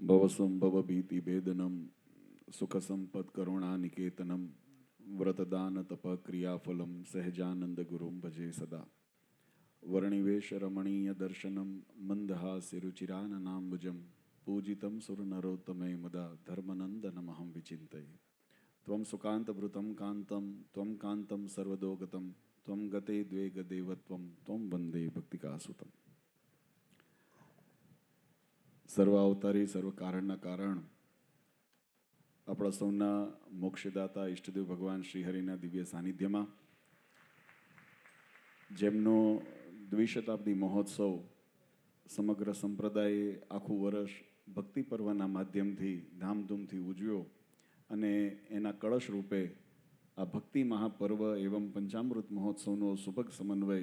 ભવસંભવ ભીતિ ભેદનમ સુખ સંપદ કરુણાનિકેતનમ વ્રતદાન તપ ક્રિયાફલમ સહજાનંદ ગુરુમ ભજે સદા વર્ણિવેશ રમણીય દર્શનમ મંદહાસ્ય રુચિરાનનાંબુજમ પૂજિતમ સુરનરોત્તમે મદા ધર્મનંદનમહં વિચિંતયે ત્વં સુકાંતભૃતં કાંતમ ત્વં કાંતમ સર્વદોગતમ ત્વં ગતે દ્વે ગદેવત્વમ ત્વં વંદે ભક્તિકાસુતમ. સર્વ અવતારી સર્વ કારણના કારણ આપણા સૌના મોક્ષદાતા ઈષ્ટદેવ ભગવાન શ્રીહરિના દિવ્ય સાનિધ્યમાં જેમનો દ્વિશતાબ્દી મહોત્સવ સમગ્ર સંપ્રદાયે આખું વર્ષ ભક્તિ પર્વના માધ્યમથી ધામધૂમથી ઉજવ્યો અને એના કળશ રૂપે આ ભક્તિ મહાપર્વ એવં પંચામૃત મહોત્સવનો સુભગ સમન્વય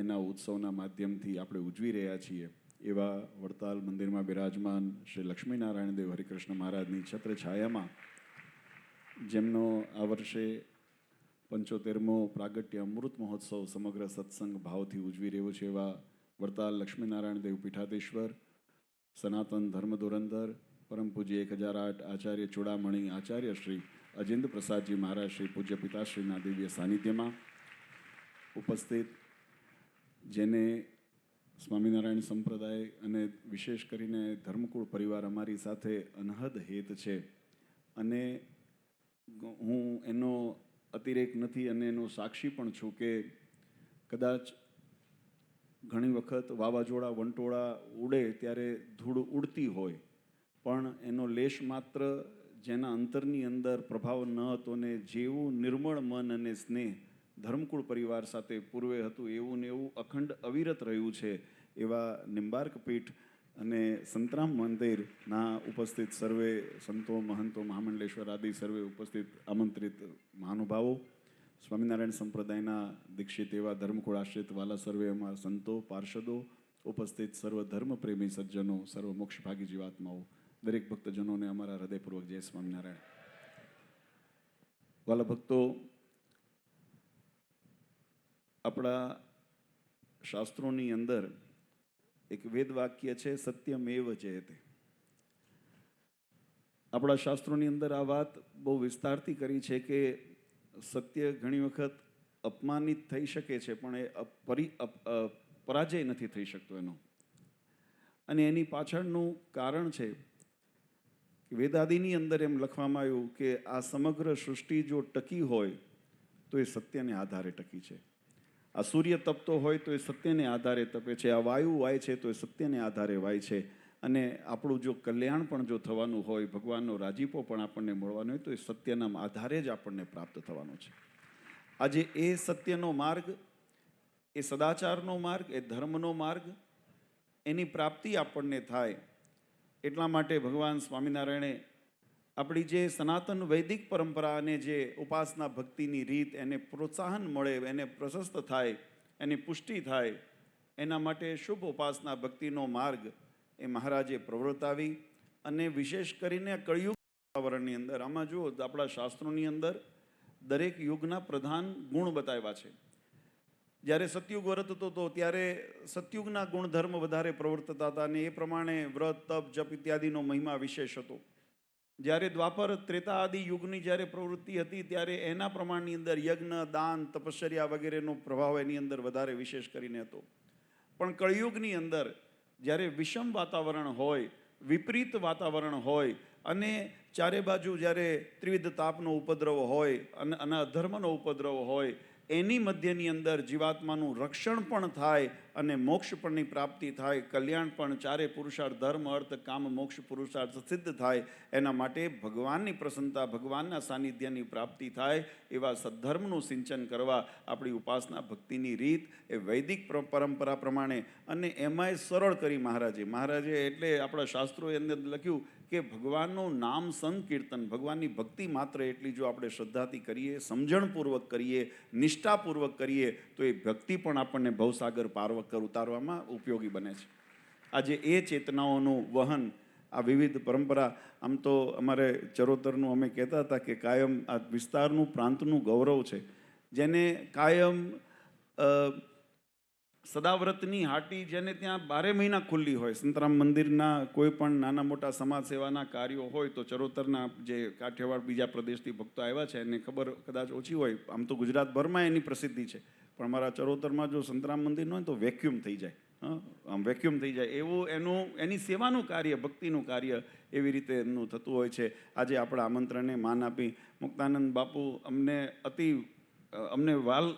એના ઉત્સવના માધ્યમથી આપણે ઉજવી રહ્યા છીએ. એવા વડતાલ મંદિરમાં બિરાજમાન શ્રી લક્ષ્મીનારાયણ દેવ હરિકૃષ્ણ મહારાજની છત્ર છાયામાં જેમનો આ વર્ષે 75મો પ્રાગટ્ય અમૃત મહોત્સવ સમગ્ર સત્સંગ ભાવથી ઉજવી રહ્યો છે એવા વડતાલ લક્ષ્મીનારાયણ દેવ પીઠાધીશ્વર સનાતન ધર્મ ધુરંધર પરમ પૂજ્ય 1008 આચાર્ય ચૂડામણી આચાર્ય શ્રી અજેન્દ્ર પ્રસાદજી મહારાજ શ્રી પૂજ્ય પિતાશ્રીના દિવ્ય સાનિધ્યમાં ઉપસ્થિત, જેને સ્વામિનારાયણ સંપ્રદાય અને વિશેષ કરીને ધર્મકુળ પરિવાર અમારી સાથે અનહદ હેત છે અને હું એનો અતિરેક નથી અને એનો સાક્ષી પણ છું કે કદાચ ઘણી વખત વાવાઝોડા વંટોળા ઉડે ત્યારે ધૂળ ઉડતી હોય પણ એનો લેશ માત્ર જેના અંતરની અંદર પ્રભાવ ન હતો ને જેવું નિર્મળ મન અને સ્નેહ ધર્મકુળ પરિવાર સાથે પૂર્વે હતું એવું ને એવું અખંડ અવિરત રહ્યું છે. એવા નિંબાર્ક પીઠ અને સંતરામ મંદિરના ઉપસ્થિત સર્વે સંતો મહંતો મહામંડલેશ્વર આદિ સર્વે ઉપસ્થિત આમંત્રિત મહાનુભાવો, સ્વામિનારાયણ સંપ્રદાયના દીક્ષિત એવા ધર્મકુળ આશ્રિત વાલા સર્વે અમારા સંતો પાર્ષદો, ઉપસ્થિત સર્વ ધર્મપ્રેમી સજ્જનો, સર્વ મોક્ષભાગી જીવાત્માઓ, દરેક ભક્તજનોને અમારા હૃદયપૂર્વક જય સ્વામિનારાયણ. વાલા ભક્તો, આપણા શાસ્ત્રોની અંદર એક વેદ વાક્ય છે, સત્યમેવ જયતે. આપણા શાસ્ત્રોની અંદર આ વાત બહુ વિસ્તારથી કરી છે કે સત્ય ઘણી વખત અપમાનિત થઈ શકે છે પણ એ પરાજય નથી થઈ શકતો એનો. અને એની પાછળનું કારણ છે વેદાદિની અંદર એમ લખવામાં આવ્યું કે આ સમગ્ર સૃષ્ટિ જો ટકી હોય તો એ સત્યને આધારે ટકી છે. આ સૂર્ય તપતો હોય તો એ સત્યને આધારે તપે છે. આ વાયુ વાય છે તો એ સત્યને આધારે વાય છે. અને આપણું જો કલ્યાણ પણ જો થવાનું હોય, ભગવાનનો રાજીપો પણ આપણને મળવાનો હોય તો એ સત્યના આધારે જ આપણને પ્રાપ્ત થવાનો છે. આજે એ સત્યનો માર્ગ, એ સદાચારનો માર્ગ, એ ધર્મનો માર્ગ, એની પ્રાપ્તિ આપણને થાય એટલા માટે ભગવાન સ્વામિનારાયણે આપણી જે સનાતન વૈદિક પરંપરા અને જે ઉપાસના ભક્તિની રીત એને પ્રોત્સાહન મળે, એને પ્રશસ્ત થાય, એની પુષ્ટિ થાય, એના માટે શુભ ઉપાસના ભક્તિનો માર્ગ એ મહારાજે પ્રવર્તાવી. અને વિશેષ કરીને કળિયુગ વાતાવરણની અંદર આમાં જુઓ તો આપણા શાસ્ત્રોની અંદર દરેક યુગના પ્રધાન ગુણ બતાવ્યા છે. જ્યારે સતયુગ વર્તતો હતો ત્યારે સતયુગના ગુણધર્મ વધારે પ્રવર્તતા હતા અને એ પ્રમાણે વ્રત તપ જપ ઇત્યાદિનો મહિમા વિશેષ હતો. જ્યારે દ્વાપર ત્રેતા આદિ યુગની જ્યારે પ્રવૃત્તિ હતી ત્યારે એના પ્રમાણની અંદર યજ્ઞ દાન તપશ્ચર્યા વગેરેનો પ્રભાવ એની અંદર વધારે વિશેષ કરીને હતો. પણ કળિયુગની અંદર જ્યારે વિષમ વાતાવરણ હોય, વિપરીત વાતાવરણ હોય અને ચારે બાજુ જ્યારે ત્રિવિધ તાપનો ઉપદ્રવ હોય અને અધર્મનો ઉપદ્રવ હોય, એની મધ્યની અંદર જીવાત્માનું રક્ષણ પણ થાય અને મોક્ષ પણની પ્રાપ્તિ થાય, કલ્યાણ પણ, ચારે પુરુષાર્થ ધર્મ અર્થ કામ મોક્ષ પુરુષાર્થ સિદ્ધ થાય, એના માટે ભગવાનની પ્રસન્નતા, ભગવાનના સાનિધ્યની પ્રાપ્તિ થાય એવા સદ્ધર્મનું સિંચન કરવા આપણી ઉપાસના ભક્તિની રીત એ વૈદિક પરંપરા પ્રમાણે અને એમાંય સરળ કરી મહારાજે એટલે આપણા શાસ્ત્રોએ અંદર લખ્યું કે ભગવાનનું નામ સંકીર્તન, ભગવાનની ભક્તિ માત્ર એટલી જો આપણે શ્રદ્ધાથી કરીએ, સમજણપૂર્વક કરીએ, નિષ્ઠાપૂર્વક કરીએ તો એ ભક્તિ પણ આપણને ભવસાગર પાર ઉતારવામાં ઉપયોગી બને છે. આજે એ ચેતનાઓનું વહન આ વિવિધ પરંપરા, આમ તો અમારે ચરોતરનું અમે કહેતા હતા કે કાયમ આ વિસ્તારનું પ્રાંતનું ગૌરવ છે, જેને કાયમ સદાવ્રતની હાટી જેને ત્યાં 12 મહિના ખુલ્લી હોય, સંતરામ મંદિરના કોઈ પણ નાના મોટા સમાજ સેવાના કાર્યો હોય તો ચરોતરના જે કાઠિયાવાડ બીજા પ્રદેશથી ભક્તો આવ્યા છે એને ખબર કદાચ ઓછી હોય, આમ તો ગુજરાતભરમાં એની પ્રસિદ્ધિ છે, પણ અમારા ચરોતરમાં જો સંતરામ મંદિર ન હોય તો વેક્યુમ થઈ જાય, આમ વેક્યુમ થઈ જાય એવું એની સેવાનું કાર્ય, ભક્તિનું કાર્ય એવી રીતે એમનું થતું હોય છે. આજે આપણા આમંત્રણને માન આપી મુક્તાનંદ બાપુ અમને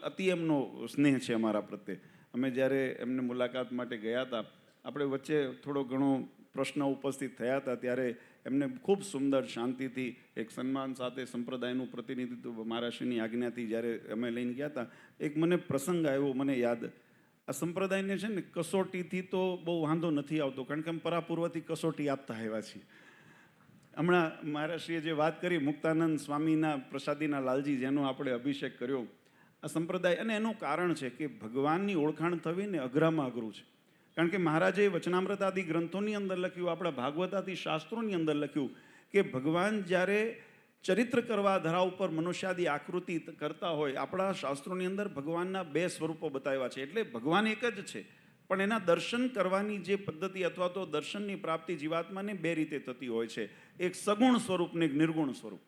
અતિ એમનો સ્નેહ છે અમારા પ્રત્યે. અમે જ્યારે એમને મુલાકાત માટે ગયા હતા, આપણે વચ્ચે થોડો ઘણો પ્રશ્ન ઉપસ્થિત થયા હતા, ત્યારે એમને ખૂબ સુંદર શાંતિથી એક સન્માન સાથે સંપ્રદાયનું પ્રતિનિધિત્વ મહારાષ્ટ્રની આજ્ઞાથી જ્યારે અમે લઈને ગયા હતા, એક મને પ્રસંગ આવ્યો મને યાદ. આ સંપ્રદાયને છે ને કસોટીથી તો બહુ વાંધો નથી આવતો, કારણ કે અમે પરાપૂર્વથી કસોટી આપતા આવ્યા છીએ. હમણાં મહારાષ્ટ્રીએ જે વાત કરી મુક્તાનંદ સ્વામીના પ્રસાદીના લાલજી જેનો આપણે અભિષેક કર્યો, આ સંપ્રદાય, અને એનું કારણ છે કે ભગવાનની ઓળખાણ થવી ને અઘરામાં અઘરું છે. કારણ કે મહારાજે વચનામૃત આદિ ગ્રંથોની અંદર લખ્યું, આપણા ભાગવત આદિ શાસ્ત્રોની અંદર લખ્યું કે ભગવાન જ્યારે ચરિત્ર કરવા ધરા ઉપર મનુષ્યાદી આકૃતિ કરતા હોય, આપણા શાસ્ત્રોની અંદર ભગવાનના 2 સ્વરૂપો બતાવ્યા છે. એટલે ભગવાન એક જ છે, પણ એના દર્શન કરવાની જે પદ્ધતિ અથવા તો દર્શનની પ્રાપ્તિ જીવાત્માને 2 રીતે થતી હોય છે, એક સગુણ સ્વરૂપ ને એક નિર્ગુણ સ્વરૂપ.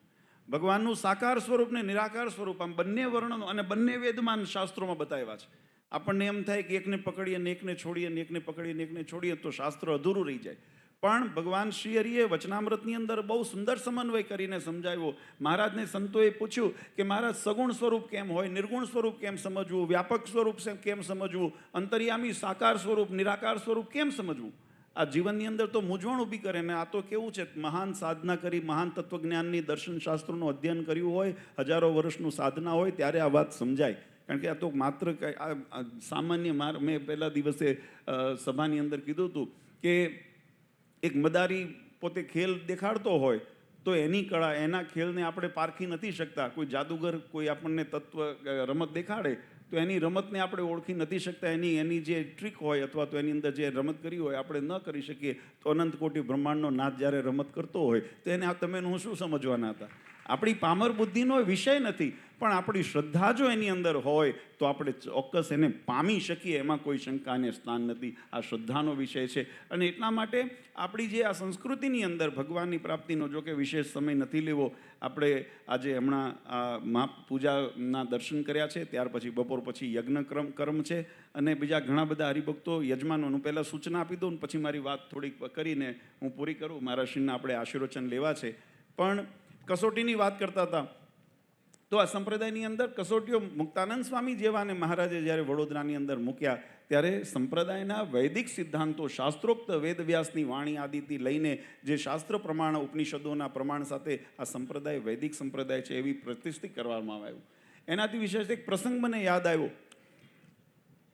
ભગવાનનું સાકાર સ્વરૂપ ને નિરાકાર સ્વરૂપ, આમ બંને વર્ણનો અને બંને વેદમાન શાસ્ત્રોમાં બતાવ્યા છે. આપણને એમ થાય કે એકને પકડીએ ને એકને છોડીએ ને એકને પકડીએ ને એકને છોડીએ તો શાસ્ત્ર અધૂરું રહી જાય. પણ ભગવાન શ્રી હરિએ વચનામૃતની અંદર બહુ સુંદર સમન્વય કરીને સમજાવ્યો. મહારાજને સંતોએ પૂછ્યું કે મહારાજ સગુણ સ્વરૂપ કેમ હોય, નિર્ગુણ સ્વરૂપ કેમ સમજવું, વ્યાપક સ્વરૂપ કેમ સમજવું, અંતર્યામી સાકાર સ્વરૂપ નિરાકાર સ્વરૂપ કેમ સમજવું. આ જીવનની અંદર તો મૂંઝવણ ઊભી કરે ને. આ તો કેવું છે, મહાન સાધના કરી, મહાન તત્વજ્ઞાનની દર્શન શાસ્ત્રોનું અધ્યયન કર્યું હોય, હજારો વર્ષનું સાધના હોય, ત્યારે આ વાત સમજાય. કારણ કે આ તો માત્ર સામાન્ય મેં પહેલા દિવસે સભાની અંદર કીધું હતું કે એક મદારી પોતે ખેલ દેખાડતો હોય તો એની કળા, એના ખેલને આપણે પારખી નથી શકતા. કોઈ જાદુગર કોઈ આપણને રમત દેખાડે તો એની રમતને આપણે ઓળખી નથી શકતા, એની જે ટ્રીક હોય અથવા તો એની અંદર જે રમત કરી હોય આપણે ન કરી શકીએ. તો અનંત કોટી બ્રહ્માંડનો નાથ જ્યારે રમત કરતો હોય તો એને તમે હું શું સમજવાના હતા. આપણી પામર બુદ્ધિનો વિષય નથી, પણ આપણી શ્રદ્ધા જો એની અંદર હોય તો આપણે ચોક્કસ એને પામી શકીએ, એમાં કોઈ શંકાને સ્થાન નથી. આ શ્રદ્ધાનો વિષય છે. અને એટલા માટે આપણી જે આ સંસ્કૃતિની અંદર ભગવાનની પ્રાપ્તિનો, જો કે વિશેષ સમય નથી લેવો, આપણે આજે હમણાં આ પૂજાના દર્શન કર્યા છે, ત્યાર પછી બપોર પછી યજ્ઞ કર્મ છે, અને બીજા ઘણા બધા હરિભક્તો યજમાનોનું પહેલાં સૂચના આપી દઉં, પછી મારી વાત થોડીક કરીને હું પૂરી કરું. મારા શ્રીના આપણે આશીર્વચન લેવા છે. પણ કસોટીની વાત કરતા હતા તો આ સંપ્રદાયની અંદર કસોટીઓ મુક્તાનંદ સ્વામી જેવાને મહારાજે જ્યારે વડોદરાની અંદર મૂક્યા, ત્યારે સંપ્રદાયના વૈદિક સિદ્ધાંતો, શાસ્ત્રોક્ત વેદવ્યાસની વાણી આદિથી લઈને જે શાસ્ત્ર પ્રમાણ, ઉપનિષદોના પ્રમાણ સાથે આ સંપ્રદાય વૈદિક સંપ્રદાય છે એવી પ્રતિષ્ઠિત કરવામાં આવ્યું. એનાથી વિશેષ એક પ્રસંગ મને યાદ આવ્યો.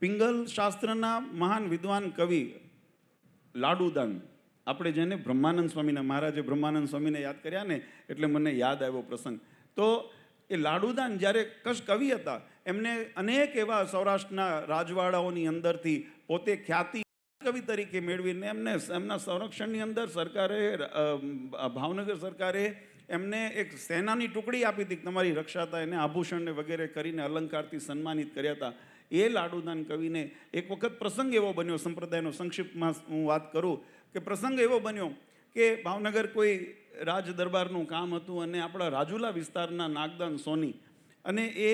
પિંગલ શાસ્ત્રના મહાન વિદ્વાન કવિ લાડુદાન, આપણે જેને બ્રહ્માનંદ સ્વામીના, મહારાજે બ્રહ્માનંદ સ્વામીને યાદ કર્યા ને એટલે મને યાદ આવ્યો પ્રસંગ. તો એ લાડુદાન જ્યારે કવિ હતા, એમને અનેક એવા સૌરાષ્ટ્રના રાજવાડાઓની અંદરથી પોતે ખ્યાતિ કવિ તરીકે મેળવીને એમના સંરક્ષણની અંદર સરકારે, ભાવનગર સરકારે એમને એક સેનાની ટુકડી આપી હતી, તમારી રક્ષા થાય, એને આભૂષણને વગેરે કરીને અલંકારથી સન્માનિત કર્યા હતા. એ લાડુદાન કવિને એક વખત પ્રસંગ એવો બન્યો, સંપ્રદાયનો સંક્ષિપ્તમાં હું વાત કરું કે પ્રસંગ એવો બન્યો કે ભાવનગર કોઈ રાજ દરબારનું કામ હતું, અને આપણા રાજુલા વિસ્તારના નાગદાન સોની, અને એ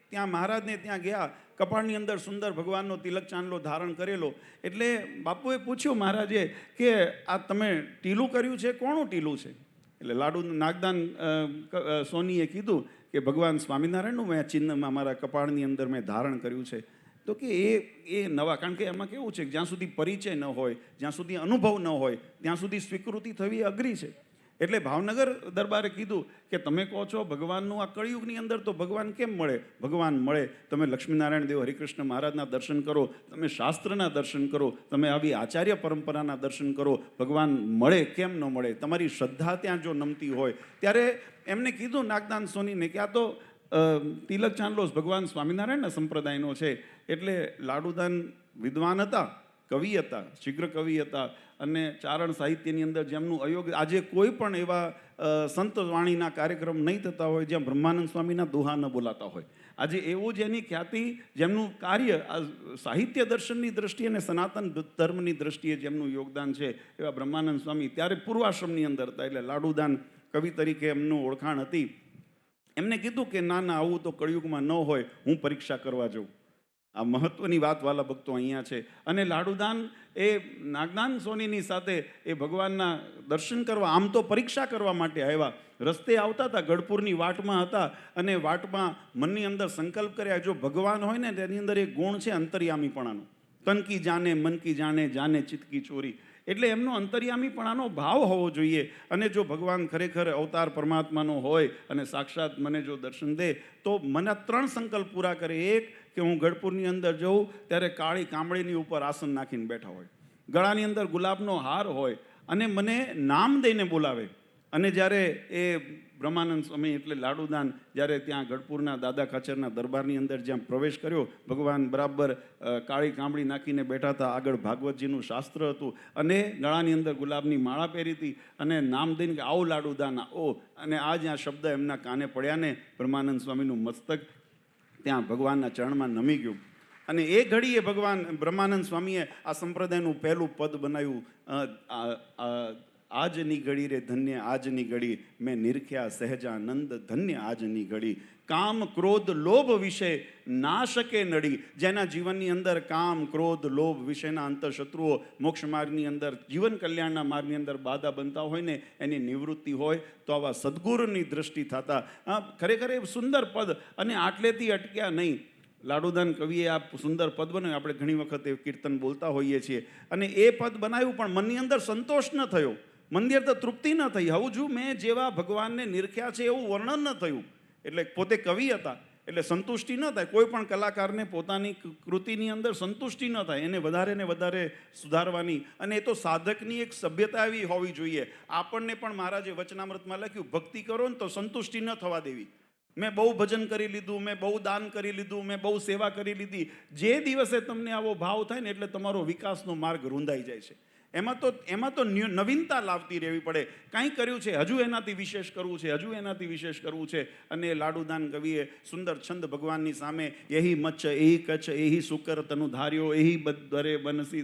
ત્યાં મહારાજને ત્યાં ગયા. કપાળની અંદર સુંદર ભગવાનનો તિલક ચાંદલો ધારણ કરેલો. એટલે બાપુએ પૂછ્યું મહારાજે કે આ તમે ટીલું કર્યું છે, કોનું ટીલું છે? એટલે નાગદાન સોનીએ કીધું કે ભગવાન સ્વામિનારાયણનું મેં ચિહ્નમાં મારા કપાળની અંદર મેં ધારણ કર્યું છે. તો કે એ નવા, કારણ કે એમાં કેવું છે, જ્યાં સુધી પરિચય ન હોય, જ્યાં સુધી અનુભવ ન હોય, ત્યાં સુધી સ્વીકૃતિ થવી અઘરી છે. એટલે ભાવનગર દરબારે કીધું કે તમે કહો છો ભગવાનનું આ કળિયુગની અંદર તો ભગવાન કેમ મળે? ભગવાન મળે. તમે લક્ષ્મીનારાયણ દેવ હરિકૃષ્ણ મહારાજના દર્શન કરો, તમે શાસ્ત્રના દર્શન કરો, તમે આવી આચાર્ય પરંપરાના દર્શન કરો, ભગવાન મળે કેમ ન મળે? તમારી શ્રદ્ધા ત્યાં જો નમતી હોય. ત્યારે એમને કીધું નાગદાન સોનીને કે આ તો તિલક ચાંદલો ભગવાન સ્વામિનારાયણના સંપ્રદાયનો છે. એટલે લાડુદાન વિદ્વાન હતા, કવિ હતા, શીઘ્ર કવિ હતા, અને ચારણ સાહિત્યની અંદર જેમનું અયોગ્ય, આજે કોઈ પણ એવા સંત વાણીના કાર્યક્રમ નહીં થતા હોય જ્યાં બ્રહ્માનંદ સ્વામીના દોહા ન બોલાતા હોય. આજે એવું જેની ખ્યાતિ, જેમનું કાર્ય આ સાહિત્ય દર્શનની દ્રષ્ટિએ અને સનાતન ધર્મની દ્રષ્ટિએ જેમનું યોગદાન છે એવા બ્રહ્માનંદ સ્વામી ત્યારે પૂર્વાશ્રમની અંદર હતા, એટલે લાડુદાન કવિ તરીકે એમનું ઓળખાણ હતી. એમને કીધું કે ના ના, આવું તો કળિયુગમાં ન હોય, હું પરીક્ષા કરવા જાઉં. આ મહત્વની વાત વાલા ભક્તો અહીંયા છે. અને લાડુદાન એ નાગદાન સોનીની સાથે એ ભગવાનના દર્શન કરવા, આમ તો પરીક્ષા કરવા માટે આવ્યા. રસ્તે આવતા હતા, ગઢપુરની વાટમાં હતા, અને વાટમાં મનની અંદર સંકલ્પ કર્યા, જો ભગવાન હોય ને તેની અંદર એક ગુણ છે અંતર્યામીપણાનો. તન કી જાને મન કી જાને, જાને ચિત્ત કી ચોરી. એટલે એમનો અંતર્યામીપણાનો ભાવ હોવો જોઈએ. અને જો ભગવાન ખરેખર અવતાર પરમાત્માનો હોય અને સાક્ષાત મને જો દર્શન દે તો મને 3 સંકલ્પ પૂરા કરે. એક, કે હું ગઢપુરની અંદર જઉં ત્યારે કાળી કામળીની ઉપર આસન નાખીને બેઠા હોય, ગળાની અંદર ગુલાબનો હાર હોય, અને મને નામ દઈને બોલાવે. અને જ્યારે એ બ્રહ્માનંદ સ્વામી એટલે લાડુદાન જ્યારે ત્યાં ગઢપુરના દાદા ખાચરના દરબારની અંદર જ્યાં પ્રવેશ કર્યો, ભગવાન બરાબર કાળી કામળી નાખીને બેઠા હતા, આગળ ભાગવતજીનું શાસ્ત્ર હતું, અને ગળાની અંદર ગુલાબની માળા પહેરી હતી, અને નામ દઈને કે આવો લાડુદાન આવો. અને આ જ્યાં શબ્દ એમના કાને પડ્યા ને, બ્રહ્માનંદ સ્વામીનું મસ્તક ત્યાં ભગવાનના ચરણમાં નમી ગયું. અને એ ઘડીએ ભગવાન બ્રહ્માનંદ સ્વામીએ આ સંપ્રદાયનું પહેલું પદ બનાવ્યું, આજની ઘડી રે ધન્ય આજની ઘડી, મેં નિરખ્યા સહેજાનંદ ધન્ય આજની ઘડી. કામ ક્રોધ લોભ વિશે ના શકે નડી. જેના જીવનની અંદર કામ ક્રોધ લોભ વિશેના અંતઃશત્રુઓ મોક્ષ માર્ગની અંદર, જીવન કલ્યાણના માર્ગની અંદર બાધા બનતા હોય ને, એની નિવૃત્તિ હોય તો આવા સદગુરુની દ્રષ્ટિ થતા. ખરેખર એ સુંદર પદ. અને આટલેથી અટક્યા નહીં. લાડુદાન કવિએ આ સુંદર પદ બનાવ્યું. આપણે ઘણી વખત એ કીર્તન બોલતા હોઈએ છીએ. અને એ પદ બનાવ્યું, પણ મનની અંદર સંતોષ ન થયો, મનની અંદર તૃપ્તિ ન થઈ. હજુ મેં જેવા ભગવાનને નિરખ્યા છે એવું વર્ણન ન થયું. એટલે પોતે કવિ હતા એટલે સંતુષ્ટિ ન થાય. કોઈ પણ કલાકારને પોતાની કૃતિની અંદર સંતુષ્ટિ ન થાય, એને વધારે ને વધારે સુધારવાની. અને એ તો સાધકની એક સભ્યતા એવી હોવી જોઈએ. આપણને પણ મહારાજે વચનામૃતમાં લખ્યું, ભક્તિ કરો ને તો સંતુષ્ટિ ન થવા દેવી. મેં બહુ ભજન કરી લીધું, મેં બહુ દાન કરી લીધું, મેં બહુ સેવા કરી લીધી. જે દિવસે તમને આવો ભાવ થાય ને એટલે તમારો વિકાસનો માર્ગ રૂંધાઈ જાય છે. એમાં તો નવીનતા લાવતી રહેવી પડે. કાંઈ કર્યું છે, હજુ એનાથી વિશેષ કરવું છે, હજુ એનાથી વિશેષ કરવું છે. અને લાડુદાન કવિએ સુંદર છંદ ભગવાનની સામે, એહી મચ્છ એહી કચ્છ એહી સુકર તનુ ધાર્યો, એહી બદરે બનસી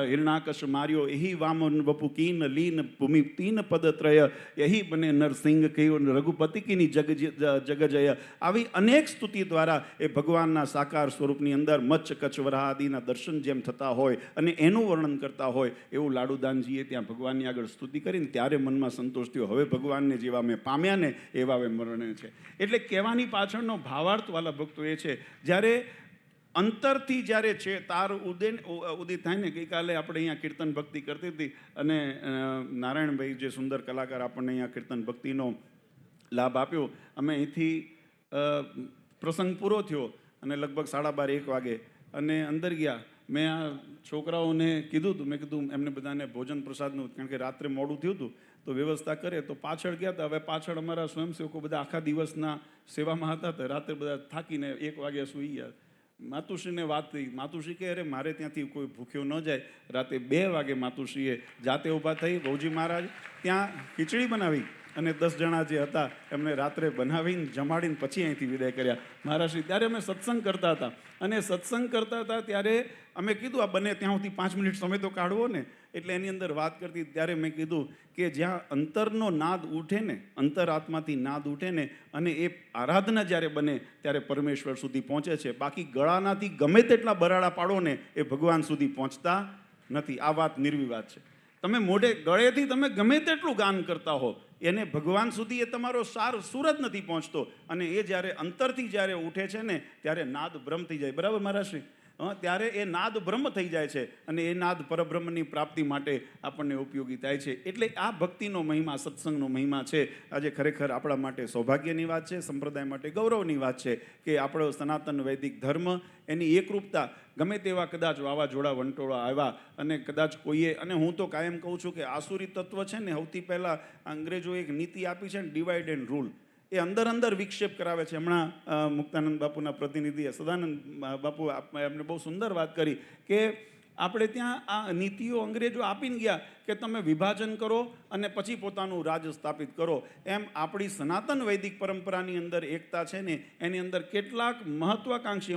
હિરણાકશ માર્યો, એહી વામન વપુ કીન લીન ભૂમિ તીન પદ ત્રય, એહી બને નરસિંહ કયો રઘુપતિ કીની જગજય. આવી અનેક સ્તુતિ દ્વારા એ ભગવાનના સાકાર સ્વરૂપની અંદર મચ્છ કચ્છ વરાહ આદિના દર્શન જેમ થતા હોય અને એનું વર્ણન કરતા હોય, એવું લાડુદાનજીએ ત્યાં ભગવાનની આગળ સ્તુતિ કરીને ત્યારે મનમાં સંતોષ થયો. હવે ભગવાનને જેવા મેં પામ્યા ને એવા મેં મરણે છે. એટલે કહેવાની પાછળનો ભાવાર્થ વાલા ભક્તો એ છે, જ્યારે અંતરથી જ્યારે છે તાર ઉદિત થાય ને. ગઈકાલે આપણે અહીંયા કીર્તન ભક્તિ કરતી હતી, અને નારાયણભાઈ જે સુંદર કલાકાર આપણને અહીંયા કીર્તન ભક્તિનો લાભ આપ્યો. અમે અહીંથી પ્રસંગ પૂરો થયો અને લગભગ 12:30-1 વાગે અને અંદર ગયા. મેં આ છોકરાઓને કીધું હતું, મેં કીધું એમને બધાને ભોજન પ્રસાદનું, કારણ કે રાત્રે મોડું થયું હતું તો વ્યવસ્થા કરે. તો પાછળ ગયા હતા. હવે પાછળ અમારા સ્વયંસેવકો બધા આખા દિવસના સેવામાં હતા, તો રાત્રે બધા થાકીને 1 વાગ્યા સૂઈ ગયા. માતુશ્રીને વાત થઈ. માતુશ્રી કહે, અરે મારે ત્યાંથી કોઈ ભૂખ્યો ન જાય. રાતે 2 વાગે માતુશ્રીએ જાતે ઊભા થઈ. ભૌજી મહારાજ ત્યાં ખીચડી બનાવી અને 10 જણા જે હતા એમને રાત્રે બનાવીને જમાડીને પછી અહીંથી વિદાય કર્યા મહારાજશ્રી. ત્યારે અમે સત્સંગ કરતા હતા, અને સત્સંગ કરતા હતા ત્યારે અમે કીધું આ બને ત્યાં સુધી 5 મિનિટ સમય તો કાઢવો ને. એટલે એની અંદર વાત કરતી ત્યારે મેં કીધું કે જ્યાં અંતરનો નાદ ઉઠે ને, અંતરાત્માથી નાદ ઉઠે ને, અને એ આરાધના જ્યારે બને ત્યારે પરમેશ્વર સુધી પહોંચે છે. બાકી ગળાનાથી ગમે તેટલા બરાડા પાડો ને એ ભગવાન સુધી પહોંચતા નથી. આ વાત નિર્વિવાદ છે. તમે મોઢે ગળેથી તમે ગમે તેટલું ગાન કરતા હો, એને ભગવાન સુધી એ તમારો સાર સુર જ નથી પહોંચતો. અને એ જ્યારે અંતરથી જ્યારે ઉઠે છે ને ત્યારે નાદ બ્રહ્મ થઈ જાય. બરાબર મહારાજશ્રી? ત્યારે એ નાદ બ્રહ્મ થઈ જાય છે, અને એ નાદ પરબ્રહ્મની પ્રાપ્તિ માટે આપણને ઉપયોગી થાય છે. એટલે આ ભક્તિનો મહિમા, સત્સંગનો મહિમા છે. આજે ખરેખર આપણા માટે સૌભાગ્યની વાત છે, સંપ્રદાય માટે ગૌરવની વાત છે કે આપણો સનાતન વૈદિક ધર્મ, એની એકરૂપતા ગમે તેવા કદાચ વાવાઝોડા વંટોળા આવ્યા અને કદાચ કોઈએ, અને હું તો કાયમ કહું છું કે આસુરી તત્વ છે ને, સૌથી પહેલાં અંગ્રેજોએ એક નીતિ આપી છે ને, ડિવાઈડ એન્ડ રૂલ. એ અંદર વિક્ષેપ કરાવે છે. હમણાં મુક્તાનંદ બાપુના પ્રતિનિધિએ, સદાનંદ બાપુ એમને બહુ સુંદર વાત કરી કે આપણે ત્યાં આ નીતિઓ અંગ્રેજો આપીને ગયા કે તમે વિભાજન કરો અને પછી પોતાનું રાજ સ્થાપિત કરો. એમ આપણી સનાતન વૈદિક પરંપરાની અંદર એકતા છે ને, એની અંદર કેટલાક મહત્વાકાંક્ષી,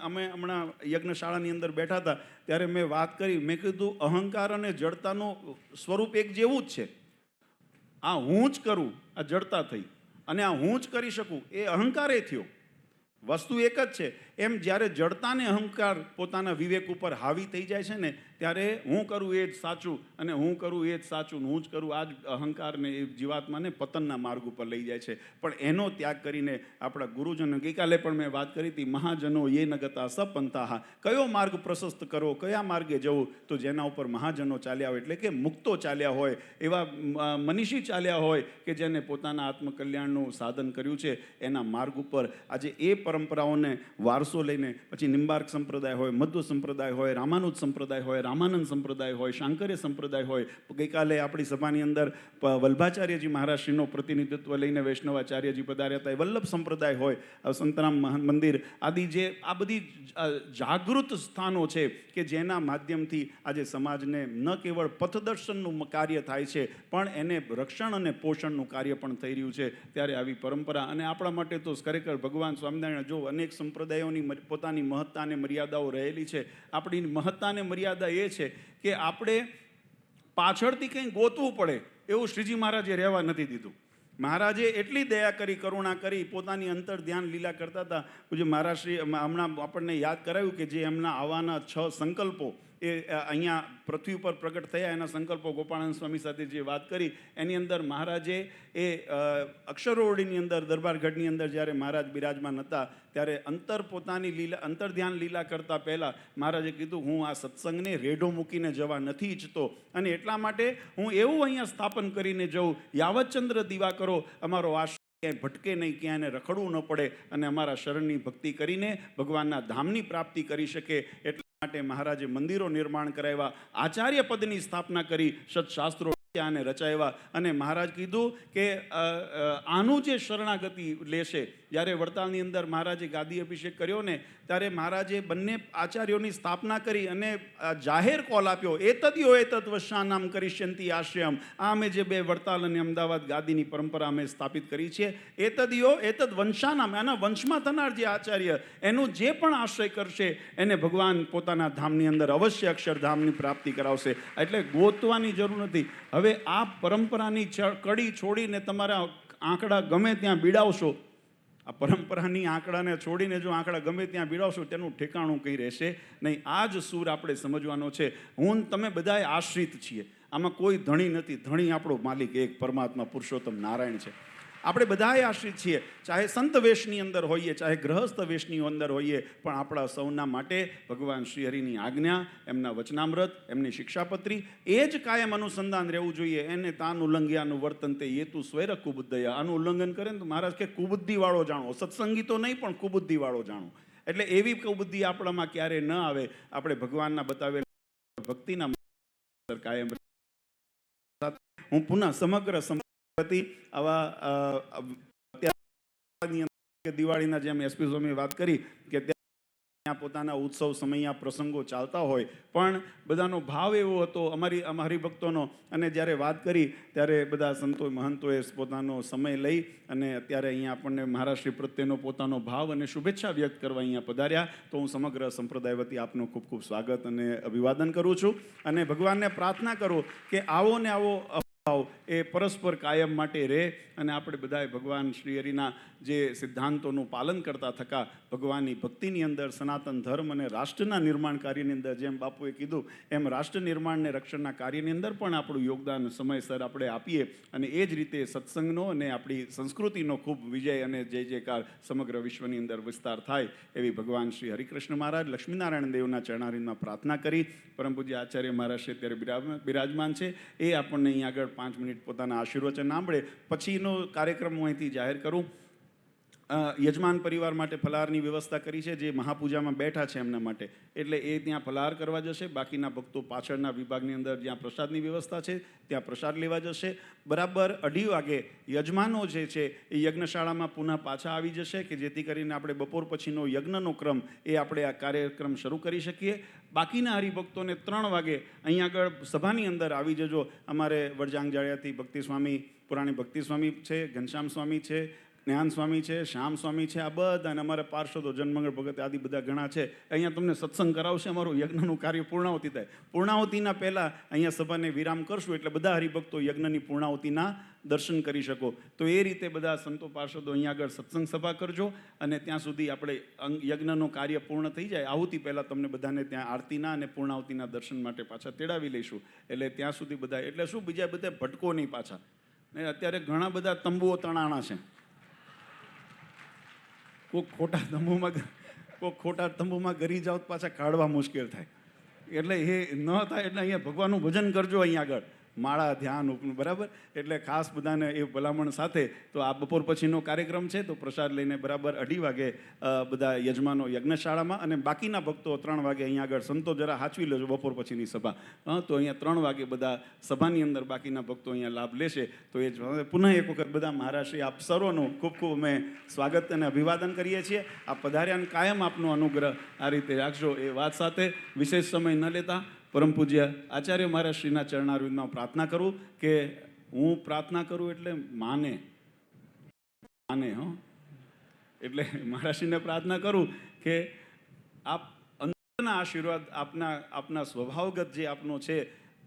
અમે હમણાં યજ્ઞશાળાની અંદર બેઠા હતા ત્યારે મેં વાત કરી, મેં કીધું અહંકાર અને જડતાનું સ્વરૂપ એક જેવું જ છે. આ હું જ કરું, આ જડતા થઈ, અને આ હું જ કરી શકું, એ અહંકારે થયો. વસ્તુ એક જ છે. એમ જ્યારે જડતાને અહંકાર પોતાના વિવેક ઉપર હાવી થઈ જાય છે ને, ત્યારે હું કરું એ જ સાચું અને હું કરું એ જ સાચું, હું જ કરું, આ જ અહંકારને એ જીવાત્માને પતનના માર્ગ ઉપર લઈ જાય છે. પણ એનો ત્યાગ કરીને આપણા ગુરુજનો, ગઈકાલે પણ મેં વાત કરી હતી, મહાજનો યે ન ગતા સપંથાહ, કયો માર્ગ પ્રશસ્ત કરો, કયા માર્ગે જવું, તો જેના ઉપર મહાજનો ચાલ્યા હોય, એટલે કે મુક્તો ચાલ્યા હોય, એવા મનીષી ચાલ્યા હોય કે જેને પોતાના આત્મકલ્યાણનું સાધન કર્યું છે, એના માર્ગ ઉપર આજે એ પરંપરાઓને વારસો લઈને પછી નિંબાર્ક સંપ્રદાય હોય, મધ્વ સંપ્રદાય હોય, રામાનુજ સંપ્રદાય હોય, રામાનંદ સંપ્રદાય હોય, શાંકર્ય સંપ્રદાય હોય. ગઈકાલે આપણી સભાની અંદર વલ્ભાચાર્યજી મહારાજશ્રીનો પ્રતિનિધિત્વ લઈને વૈષ્ણવાચાર્યજી પધાર્યા હતા. વલ્લભ સંપ્રદાય હોય, સંતરામ મંદિર આદિ, જે આ બધી જાગૃત સ્થાનો છે કે જેના માધ્યમથી આજે સમાજને ન કેવળ પથદર્શનનું કાર્ય થાય છે, પણ એને રક્ષણ અને પોષણનું કાર્ય પણ થઈ રહ્યું છે. ત્યારે આવી પરંપરા, અને આપણા માટે તો ખરેખર ભગવાન સ્વામિનારાયણ, જો અનેક સંપ્રદાયોની પોતાની મહત્તા અને મર્યાદાઓ રહેલી છે, આપણી મહત્તા અને મર્યાદા એ છે કે આપણે પાછળથી કંઈ ગોતવું પડે એવું શ્રીજી મહારાજે રહેવા નથી દીધું. મહારાજે એટલી દયા કરી, કરુણા કરી, પોતાની અંતર ધ્યાન લીલા કરતા હતા. પૂજ્ય મહારાજશ્રી હમણાં આપણને યાદ કરાવ્યું કે જે એમના આવવાના 6 સંકલ્પો એ અહીંયા પૃથ્વી ઉપર પ્રગટ થયા, એના સંકલ્પો ગોપાળાનંદ સ્વામી સાથે જે વાત કરી, એની અંદર મહારાજે એ અક્ષરોવડીની અંદર, દરબારગઢની અંદર જ્યારે મહારાજ બિરાજમાન હતા, ત્યારે પોતાની લીલા, અંતર ધ્યાન લીલા કરતાં પહેલાં મહારાજે કીધું, હું આ સત્સંગને રેઢો મૂકીને જવા નથી ઈચ્છતો, અને એટલા માટે હું એવું અહીંયા સ્થાપન કરીને જઉં, યાવતચંદ્ર દીવા કરો, અમારો આશ્રય ક્યાંય ભટકે નહીં, ક્યાંય રખડવું ન પડે, અને અમારા શરણની ભક્તિ કરીને ભગવાનના ધામની પ્રાપ્તિ કરી શકે. એટલા માટે મહારાજે મંદિરો નિર્માણ કરાવ્યા, આચાર્ય પદની સ્થાપના કરી, સત્શાસ્ત્રો અને રચાવ્યા. અને મહારાજ કીધું કે આનું જે શરણાગતિ લેશે, જ્યારે વડતાલની અંદર મહારાજે ગાદી અભિષેક કર્યો ને, ત્યારે મહારાજે બંને આચાર્યોની સ્થાપના કરી અને જાહેર કોલ આપ્યો, એતદ્યો એતદ વશાનામ કરિષ્યંતિ આશ્રયમ. આ અમે જે 2 વડતાલ અને અમદાવાદ ગાદીની પરંપરા અમે સ્થાપિત કરી છે, એતદ્યો એતદ વંશાનામ, આના વંશમાં થનાર જે આચાર્ય, એનું જે પણ આશ્રય કરશે એને ભગવાન પોતાના ધામની અંદર અવશ્ય અક્ષરધામની પ્રાપ્તિ કરાવશે. એટલે ગોતવાની જરૂર નથી. હવે આ પરંપરાની કડી છોડીને તમારા આંકડા ગમે ત્યાં બીડાવશો, આ પરંપરાની આંકડાને છોડીને જો આંકડા ગમે ત્યાં બીડાવશો, તેનું ઠેકાણું કંઈ રહેશે નહીં. આ જ સૂર આપણે સમજવાનો છે. તમે બધાએ આશ્રિત છીએ, આમાં કોઈ ધણી નથી. ધણી આપણો માલિક એક પરમાત્મા પુરુષોત્તમ નારાયણ છે. આપણે બધાએ આશ્રિત છીએ, ચાહે સંત વેશની અંદર હોઈએ, ચાહે ગ્રહસ્થ વેશની અંદર હોઈએ, પણ આપણા સૌના માટે ભગવાન શ્રી હરિની આજ્ઞા, એમના વચનામૃત, એમની શિક્ષાપત્રી, એ જ કાયમ અનુસંધાન રહેવું જોઈએ. એને તાન ઉલ્લંઘ્યાનું વર્તન તે યેતુ સ્વૈર કુબુદ્ધયા. આનું ઉલ્લંઘન કરે ને તો મહારાજ કે કુબુદ્ધિવાળો જાણો, સત્સંગી તો નહીં પણ કુબુદ્ધિવાળો જાણો. એટલે એવી કુબુદ્ધિ આપણામાં ક્યારે ન આવે. આપણે ભગવાનના બતાવેલા ભક્તિના કાયમ. હું પુનઃ સમગ્ર આવા દિવાળીના જેમ એસપી સ્વામીએ વાત કરી કે ત્યાં પોતાના ઉત્સવ સમય પ્રસંગો ચાલતા હોય, પણ બધાનો ભાવ એવો હતો અમારી ભક્તોનો. અને જ્યારે વાત કરી ત્યારે બધા સંતો મહંતોએ પોતાનો સમય લઈ અને અત્યારે અહીંયા આપણને મહારાષ્ટ્રી પ્રત્યેનો પોતાનો ભાવ અને શુભેચ્છા વ્યક્ત કરવા અહીંયા પધાર્યા. તો હું સમગ્ર સંપ્રદાય વતી આપનું ખૂબ ખૂબ સ્વાગત અને અભિવાદન કરું છું, અને ભગવાનને પ્રાર્થના કરું કે આવો ને આવો એ પરસ્પર કાયમ માટે રહે, અને આપણે બધાએ ભગવાન શ્રી હરિના જે સિદ્ધાંતોનું પાલન કરતા થકા ભગવાનની ભક્તિની અંદર, સનાતન ધર્મ અને રાષ્ટ્રના નિર્માણ કાર્યની અંદર, જેમ બાપુએ કીધું એમ રાષ્ટ્ર નિર્માણ અને રક્ષણના કાર્યની અંદર પણ આપણું યોગદાન સમયસર આપણે આપીએ. અને એ જ રીતે સત્સંગનો અને આપણી સંસ્કૃતિનો ખૂબ વિજય અને જય જયકાર સમગ્ર વિશ્વની અંદર વિસ્તાર થાય એવી ભગવાન શ્રી હરિકૃષ્ણ મહારાજ, લક્ષ્મીનારાયણ દેવના ચરણારીમાં પ્રાર્થના કરી. પરમ પૂજ્ય આચાર્ય મહારાજ છે ત્યારે બિરાજમાન છે, એ આપણને અહીં આગળ 5 મિનિટ પોતાના આશીર્વચન સાંભળે. પછીનો કાર્યક્રમ હું અહીંથી જાહેર કરું. યજમાન પરિવાર માટે ફલાહારની વ્યવસ્થા કરી છે, જે મહાપૂજામાં બેઠા છે એમના માટે, એટલે એ ત્યાં ફલાહાર કરવા જશે. બાકીના ભક્તો પાછળના વિભાગની અંદર જ્યાં પ્રસાદની વ્યવસ્થા છે ત્યાં પ્રસાદ લેવા જશે. બરાબર 2:30 વાગે યજમાનો જે છે એ યજ્ઞશાળામાં પુનઃ પાછા આવી જશે, કે જેથી કરીને આપણે બપોર પછીનો યજ્ઞનો ક્રમ એ આપણે આ કાર્યક્રમ શરૂ કરી શકીએ. બાકીના હરિભક્તોને 3 વાગે અહીંયા આગળ સભાની અંદર આવી જજો. અમારે વડજાંગ જાળિયાથી ભક્તિ સ્વામી, પુરાણી ભક્તિ સ્વામી છે, ઘનશ્યામ સ્વામી છે, જ્ઞાન સ્વામી છે, શ્યામ સ્વામી છે, આ બધા અને અમારા પાર્ષદો જનમંગળ ભગત આદિ બધા ઘણા છે. અહીંયા તમને સત્સંગ કરાવશે. અમારું યજ્ઞનું કાર્ય પૂર્ણાહુતિ થાય. પૂર્ણાહુતિના પહેલાં અહીંયા સભાને વિરામ કરશું, એટલે બધા હરિભક્તો યજ્ઞની પૂર્ણાહુતિના દર્શન કરી શકો. તો એ રીતે બધા સંતો પાર્ષદો અહીંયા આગળ સત્સંગ સભા કરજો, અને ત્યાં સુધી આપણે યજ્ઞનું કાર્ય પૂર્ણ થઈ જાય આહુતિ પહેલાં તમને બધાને ત્યાં આરતીના અને પૂર્ણાહુતિના દર્શન માટે પાછા તેડાવી લઈશું. એટલે ત્યાં સુધી બધા, એટલે શું, બીજા બધા ભટકો નહીં પાછા. ને અત્યારે ઘણા બધા તંબુઓ તણાણા છે. કોઈક ખોટા તંબુમાં ગરી જાઓ તો પાછા કાઢવા મુશ્કેલ થાય. એટલે એ ન થાય એટલે અહીંયા ભગવાનનું ભજન કરજો અહીંયા આગળ, માળા ધ્યાન ઉપનું, બરાબર. એટલે ખાસ બધાને એ ભલામણ સાથે તો આ બપોર પછીનો કાર્યક્રમ છે, તો પ્રસાદ લઈને બરાબર 2:30 વાગે બધા યજમાનો યજ્ઞશાળામાં, અને બાકીના ભક્તો 3 વાગે અહીંયા આગળ. સંતો જરા સાચવી લેજો બપોર પછીની સભા. તો અહીંયા 3 વાગે બધા સભાની અંદર બાકીના ભક્તો અહીંયા લાભ લેશે. તો એ પુનઃ એક વખત બધા મહારાજશ્રી આપ સર્વનું ખૂબ ખૂબ અમે સ્વાગત અને અભિવાદન કરીએ છીએ. આ પધાર્યાને કાયમ આપનો અનુગ્રહ આ રીતે રાખજો. એ વાત સાથે વિશેષ સમય ન લેતા પરમ પૂજ્ય આચાર્ય મહારાજશ્રીના ચરણારવિંદમાં પ્રાર્થના કરું, કે હું પ્રાર્થના કરું એટલે માને એટલે મહારાજશ્રીને પ્રાર્થના કરું કે આપ અંદરના આશીર્વાદ આપના સ્વભાવગત જે આપનો છે.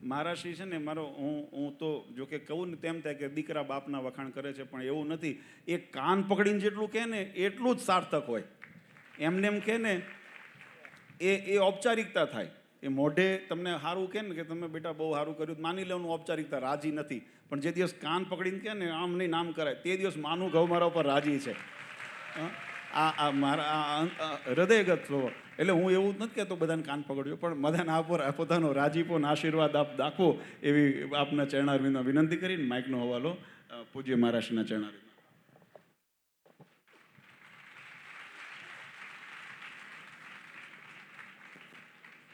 મહારાજશ્રી છે ને, મારો હું તો જો કે કહું ને તેમ થાય કે દીકરા બાપના વખાણ કરે છે, પણ એવું નથી. એ કાન પકડીને જેટલું કહે ને એટલું જ સાર્થક હોય. એમને એમ કહે ને એ ઔપચારિકતા થાય. એ મોઢે તમને સારું કહે ને કે તમે બેટા બહુ સારું કર્યું, માની લેવાનું ઔપચારિકતા, રાજી નથી. પણ જે દિવસ કાન પકડીને કહે ને આમ નહીં નામ કરાય, તે દિવસ માનું ઘઉં મારા ઉપર રાજી છે. આ મારા હૃદયગત સ્વભાવ. એટલે હું એવું નથી કહેતો બધાને કાન પકડ્યો, પણ બધાને આ પર પોતાનો રાજીપો આશીર્વાદ આપ દાખવો એવી આપના ચરણારવિંદમાં વિનંતી કરીને માઇકનો હવાલો પૂજ્ય મહારાજના ચરણારવિંદ.